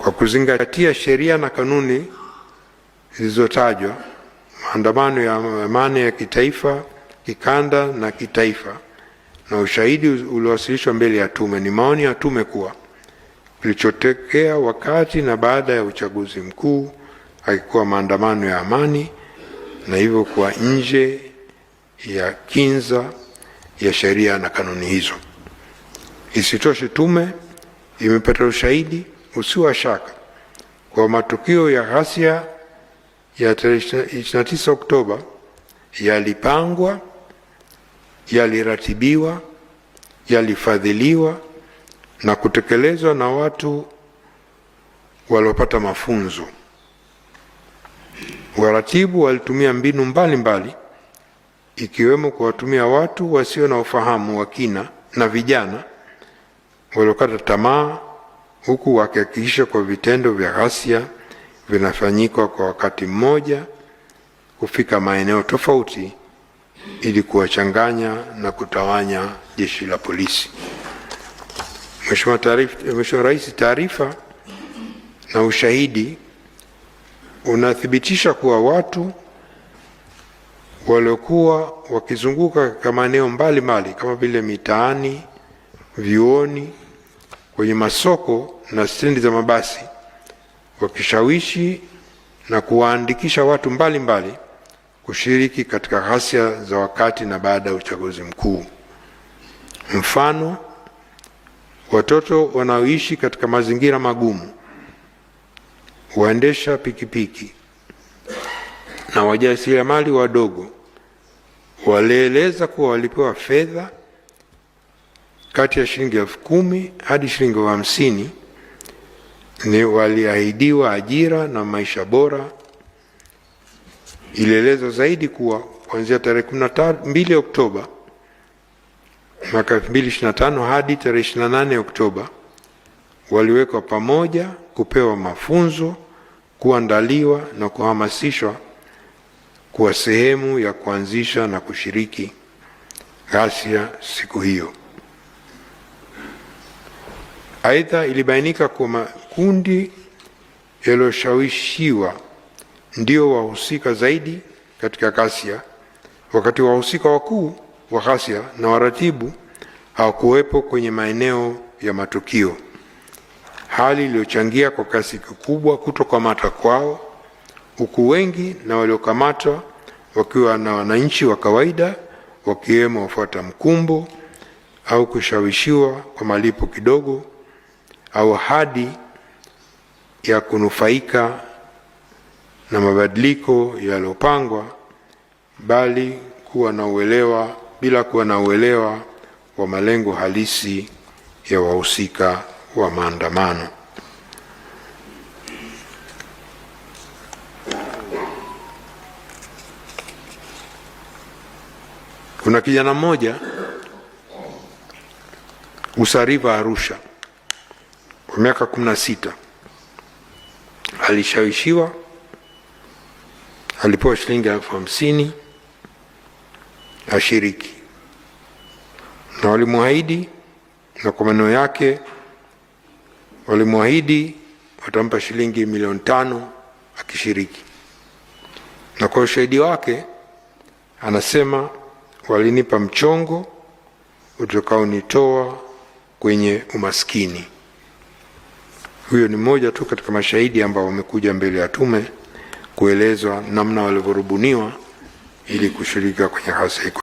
Kwa kuzingatia sheria na kanuni zilizotajwa, maandamano ya amani ya kitaifa, kikanda na kitaifa na ushahidi uliowasilishwa mbele ya tume, ni maoni ya tume kuwa kilichotokea wakati na baada ya uchaguzi mkuu haikuwa maandamano ya amani na hivyo kuwa nje ya kinza ya sheria na kanuni hizo. Isitoshe, tume imepata ushahidi usio wa shaka kwa matukio ya ghasia ya 29 Oktoba yalipangwa, yaliratibiwa, yalifadhiliwa na kutekelezwa na watu waliopata mafunzo. Waratibu walitumia mbinu mbalimbali ikiwemo kuwatumia watu wasio na ufahamu wa kina na vijana waliokata tamaa, huku wakihakikisha kwa vitendo vya ghasia vinafanyika kwa wakati mmoja kufika maeneo tofauti ili kuwachanganya na kutawanya jeshi la polisi. Mheshimiwa Rais, taarifa na ushahidi unathibitisha kuwa watu waliokuwa wakizunguka katika maeneo mbalimbali kama vile mitaani, vyuoni, kwenye masoko na stendi za mabasi wakishawishi na kuwaandikisha watu mbalimbali kushiriki katika ghasia za wakati na baada ya uchaguzi mkuu. Mfano, watoto wanaoishi katika mazingira magumu, waendesha pikipiki na wajasiriamali wadogo walieleza kuwa walipewa fedha kati ya shilingi 10,000 hadi shilingi 50,000, ni waliahidiwa ajira na maisha bora. Ilielezwa zaidi kuwa kuanzia tarehe 12 Oktoba mwaka 2025 hadi tarehe 28 Oktoba waliwekwa pamoja kupewa mafunzo, kuandaliwa na kuhamasishwa kuwa sehemu ya kuanzisha na kushiriki ghasia siku hiyo. Aidha, ilibainika kuwa makundi yaliyoshawishiwa ndio wahusika zaidi katika ghasia, wakati wahusika wakuu wa ghasia na waratibu hawakuwepo kwenye maeneo ya matukio, hali iliyochangia kwa kasi kubwa kutokamata kwao, huku wengi na waliokamatwa wakiwa na wananchi wa kawaida, wakiwemo wafuata mkumbo au kushawishiwa kwa malipo kidogo au hadi ya kunufaika na mabadiliko yaliyopangwa bila kuwa na uelewa wa malengo halisi ya wahusika wa maandamano. Kuna kijana mmoja Usariva, Arusha, kwa miaka 16, alishawishiwa, alipewa shilingi 50,000 ashiriki, na walimwahidi, na kwa maneno yake walimwahidi watampa shilingi 5,000,000 akishiriki, na kwa ushahidi wake anasema walinipa mchongo utakaonitoa kwenye umaskini. Huyo ni mmoja tu katika mashahidi ambao wamekuja mbele ya tume kuelezwa namna walivyorubuniwa ili kushirika kwenye ghasia.